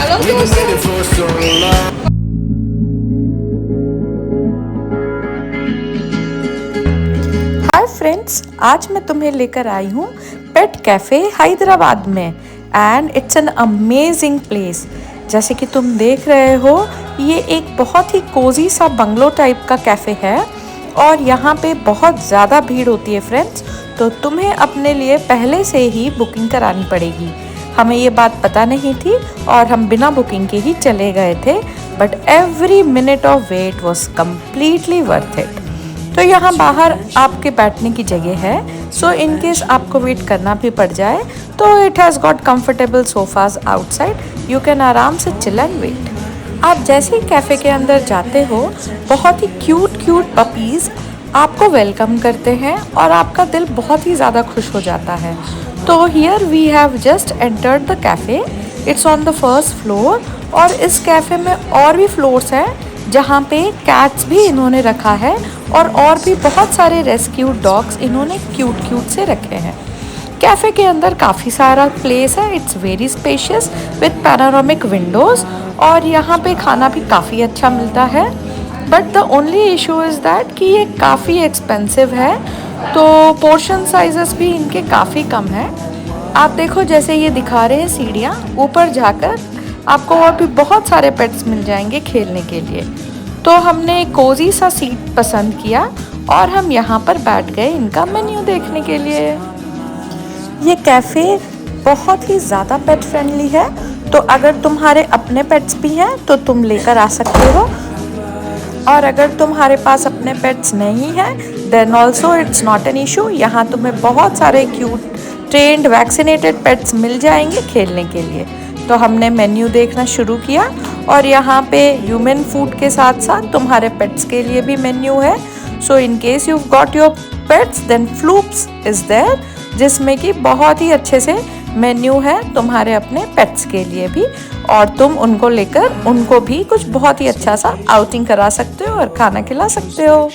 Hi friends, आज मैं तुम्हें लेकर आई हूँ पेट कैफ़े हैदराबाद में and it's an amazing place. जैसे कि तुम देख रहे हो, ये एक बहुत ही कोजी सा बंगलो टाइप का कैफ़े है और यहाँ पे बहुत ज़्यादा भीड़ होती है फ्रेंड्स, तो तुम्हें अपने लिए पहले से ही बुकिंग करानी पड़ेगी। हमें ये बात पता नहीं थी और हम बिना बुकिंग के ही चले गए थे, but every minute of weight was completely worth it. तो यहाँ बाहर आपके बैठने की जगह है, सो इन केस आपको वेट करना भी पड़ जाए तो it has got comfortable sofas outside, you can आराम से चिल एंड वेट। आप जैसे ही कैफ़े के अंदर जाते हो, बहुत ही क्यूट पपीज़ आपको वेलकम करते हैं और आपका दिल बहुत ही ज़्यादा खुश हो जाता है। तो here we have just entered the cafe, it's on the first floor और इस कैफ़े में और भी फ्लोर्स हैं जहाँ पे कैट्स भी इन्होंने रखा है और भी बहुत सारे रेस्क्यूड डॉग्स इन्होंने क्यूट से रखे हैं। कैफ़े के अंदर काफ़ी सारा प्लेस है, it's very spacious with panoramic Windows और यहाँ पे खाना भी काफ़ी अच्छा मिलता है। But the only issue is that कि ये काफ़ी एक्सपेंसिव है, तो पोर्शन साइजेस भी इनके काफ़ी कम है। आप देखो, जैसे ये दिखा रहे हैं सीढ़ियाँ, ऊपर जाकर आपको और भी बहुत सारे पेट्स मिल जाएंगे खेलने के लिए। तो हमने कोजी सा सीट पसंद किया और हम यहाँ पर बैठ गए इनका मेन्यू देखने के लिए। ये कैफ़े बहुत ही ज़्यादा पेट फ्रेंडली है, तो अगर तुम्हारे अपने पेट्स भी हैं तो तुम लेकर आ सकते हो, और अगर तुम्हारे पास अपने पेट्स नहीं हैं then also it's not an issue. यहाँ तुम्हें बहुत सारे क्यूट ट्रेंड वैक्सीनेटेड पेट्स मिल जाएंगे खेलने के लिए। तो हमने मेन्यू देखना शुरू किया और यहाँ पे ह्यूमन फूड के साथ साथ तुम्हारे पेट्स के लिए भी मेन्यू है। So in case you got your pets then Floops is there, जिसमें कि बहुत ही अच्छे से मेन्यू है तुम्हारे अपने पेट्स के लिए भी, और तुम उनको लेकर उनको भी कुछ बहुत ही अच्छा सा आउटिंग करा सकते हो और खाना खिला सकते हो।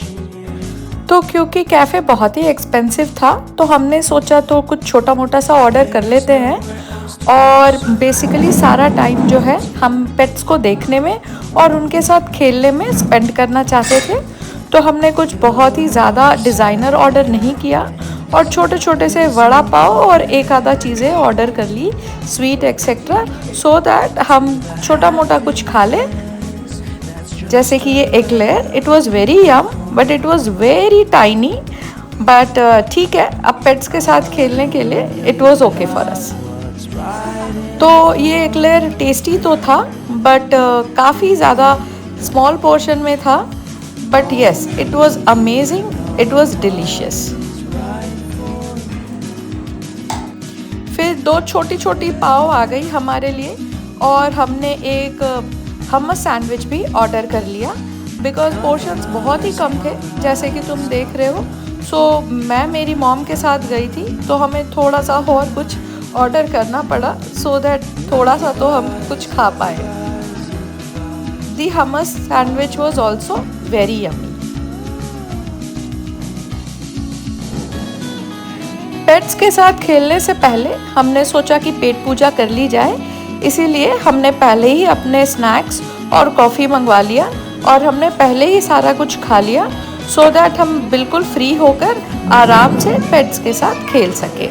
तो क्योंकि कैफ़े बहुत ही एक्सपेंसिव था तो हमने सोचा तो कुछ छोटा मोटा सा ऑर्डर कर लेते हैं, और बेसिकली सारा टाइम जो है हम पेट्स को देखने में और उनके साथ खेलने में स्पेंड करना चाहते थे। तो हमने कुछ बहुत ही ज़्यादा डिज़ाइनर ऑर्डर नहीं किया और छोटे छोटे से वड़ा पाव और एक आधा चीज़ें ऑर्डर कर ली, स्वीट एक्सेट्रा, सो दैट हम छोटा मोटा कुछ खा लें। जैसे कि ये eclair, it was very Yama but it was very tiny, but ठीक है, अब पेट्स के साथ खेलने के लिए it was okay for us. तो ये एक्लेयर टेस्टी तो था बट काफ़ी ज़्यादा स्मॉल पोर्शन में था, but yes it was amazing, it was delicious. फिर दो छोटी छोटी पाव आ गई हमारे लिए और हमने एक हमस सैंडविच भी ऑर्डर कर लिया, बिकॉज पोर्शंस बहुत ही कम थे जैसे कि तुम देख रहे हो। सो मैं मेरी मॉम के साथ गई थी तो हमें थोड़ा सा और कुछ ऑर्डर करना पड़ा, सो दैट थोड़ा सा तो हम कुछ खा पाए। The hummus sandwich was also very yummy. Pets के साथ खेलने से पहले हमने सोचा कि पेट पूजा कर ली जाए, इसीलिए हमने पहले ही अपने स्नैक्स और कॉफ़ी मंगवा लिया और हमने पहले ही सारा कुछ खा लिया, सो दैट हम बिल्कुल फ्री होकर आराम से पेट्स के साथ खेल सके।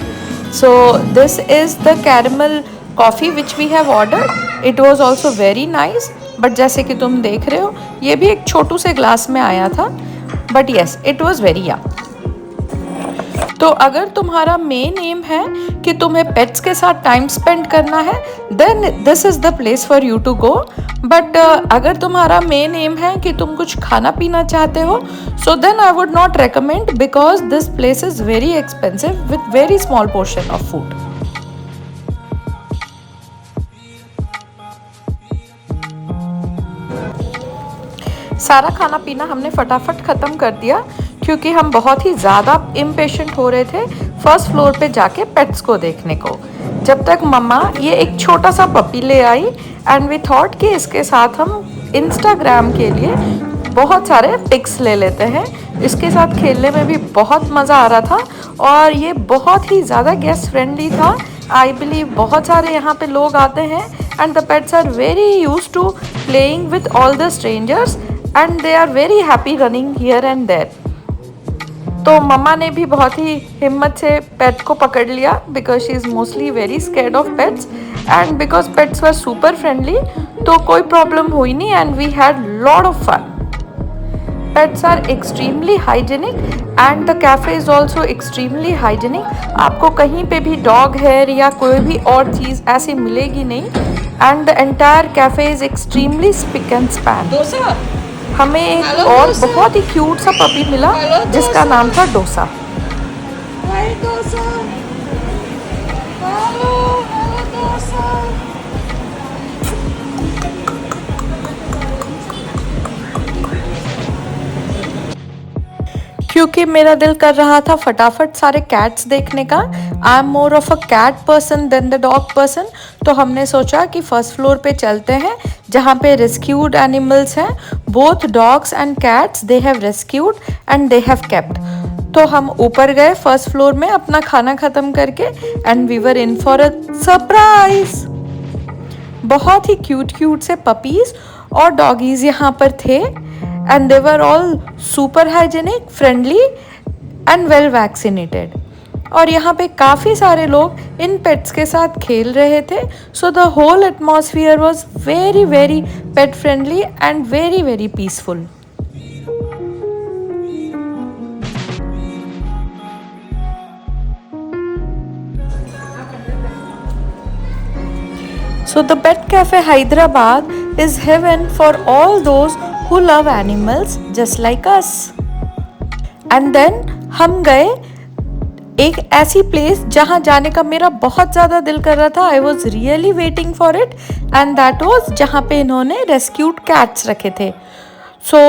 So this is the caramel coffee which we have ordered, it was also very nice, but जैसे कि तुम देख रहे हो ये भी एक छोटू से ग्लास में आया था, but yes it was very यम। तो अगर तुम्हारा मेन एम है कि तुम्हें पेट्स के साथ टाइम स्पेंड करना है then this is the place for you to go, but अगर तुम्हारा मेन एम है कि तुम कुछ खाना पीना चाहते हो, so then I would not recommend, because this place is very expensive with very small portion of food. सारा खाना पीना हमने फटाफट ख़त्म कर दिया क्योंकि हम बहुत ही ज़्यादा इम्पेशेंट हो रहे थे फर्स्ट फ्लोर पे जाके पेट्स को देखने को, जब तक मम्मा ये एक छोटा सा पपी ले आई एंड वी थॉट कि इसके साथ हम इंस्टाग्राम के लिए बहुत सारे पिक्स ले लेते हैं। इसके साथ खेलने में भी बहुत मज़ा आ रहा था और ये बहुत ही ज़्यादा गेस्ट फ्रेंडली था। आई बिलीव बहुत सारे यहाँ पे लोग आते हैं and the pets are very used to playing with all the strangers and they are very happy running here and there. तो मम्मा ने भी बहुत ही हिम्मत से पेट को पकड़ लिया because she is mostly very scared of pets and because pets were super friendly तो कोई प्रॉब्लम हुई नहीं and we had lot of fun. Pets are extremely hygienic and the cafe is also extremely hygienic. आपको कहीं पे भी dog hair या कोई भी और चीज़ ऐसी मिलेगी नहीं and the entire cafe is extremely spick and span. हमें एक और बहुत ही क्यूट सा पपी मिला जिसका नाम था डोसा. क्योंकि मेरा दिल कर रहा था फटाफट सारे कैट्स देखने का. I am more of a cat person than the dog person. तो हमने सोचा कि फर्स्ट फ्लोर पे चलते हैं जहाँ पे रेस्क्यूड एनिमल्स हैं. Both dogs and cats they have rescued and they have kept. तो हम ऊपर गए फर्स्ट फ्लोर में अपना खाना ख़त्म करके and we were in for a surprise. बहुत ही क्यूट से पपीज़ और डॉगीज़ यहाँ पर थे and they were all super hygienic, friendly and well vaccinated. और यहाँ पे काफ़ी सारे लोग इन पेट्स के साथ खेल रहे थे. So the whole atmosphere was very very pet friendly and very very peaceful. So the Pet Cafe Hyderabad is heaven for all those who love animals just like us. And then हम गए एक ऐसी place जहाँ जाने का मेरा बहुत ज़्यादा दिल कर रहा था. I was really waiting for it and that was जहाँ पे इन्होंने rescued cats रखे थे. So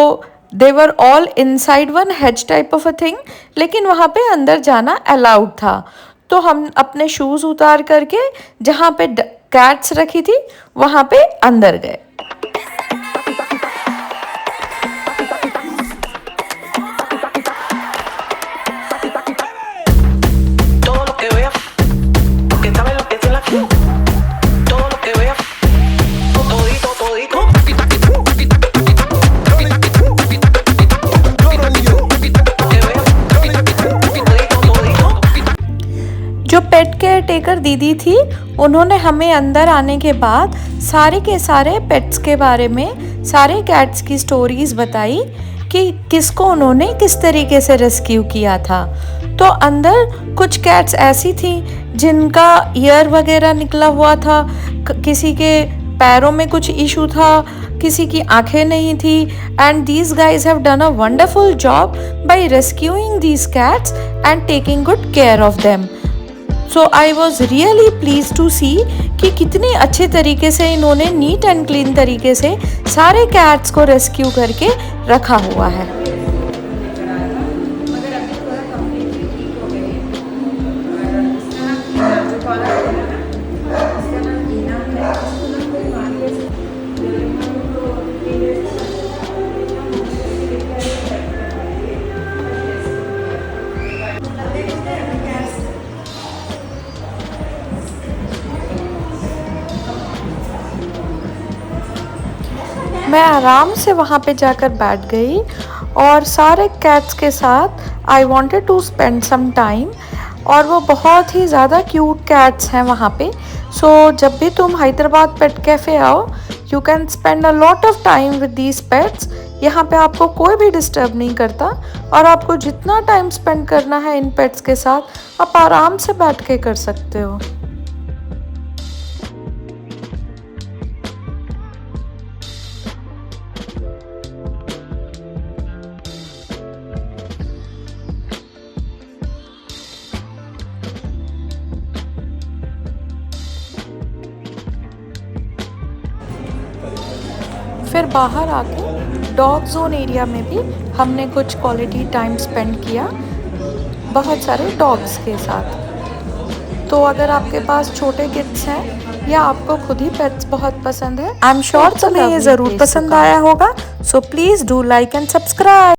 they were all inside one hedge type of a thing. लेकिन वहाँ पे अंदर जाना allowed था. तो हम अपने शूज़ उतार करके जहाँ पे कैट्स रखी थी वहाँ पे अंदर गए. जो पेट केयर टेकर दीदी थी उन्होंने हमें अंदर आने के बाद सारे के सारे पेट्स के बारे में, सारे कैट्स की स्टोरीज़ बताई कि किसको उन्होंने किस तरीके से रेस्क्यू किया था. तो अंदर कुछ कैट्स ऐसी थी जिनका ईयर वगैरह निकला हुआ था, किसी के पैरों में कुछ इशू था, किसी की आंखें नहीं थी. And these guys have done a wonderful job by rescuing these cats and taking good care of them. So I was really pleased to see कि कितने अच्छे तरीके से इन्होंने नीट एंड क्लीन तरीके से सारे कैट्स को रेस्क्यू करके रखा हुआ है. मैं आराम से वहाँ पे जाकर बैठ गई और सारे कैट्स के साथ I wanted to spend some time. और वो बहुत ही ज़्यादा क्यूट कैट्स हैं वहाँ पे. सो जब भी तुम हैदराबाद पेट कैफ़े आओ you can spend a lot of time with these pets. यहाँ पे आपको कोई भी डिस्टर्ब नहीं करता और आपको जितना टाइम स्पेंड करना है इन पेट्स के साथ आप आराम से बैठ के कर सकते हो. फिर बाहर आके डॉग जोन एरिया में भी हमने कुछ क्वालिटी टाइम स्पेंड किया बहुत सारे डॉग्स के साथ. तो अगर आपके पास छोटे किड्स हैं या आपको खुद ही पेट्स बहुत पसंद है, आई एम श्योर तुम्हें ये ज़रूर पसंद आया होगा. So please do like and subscribe.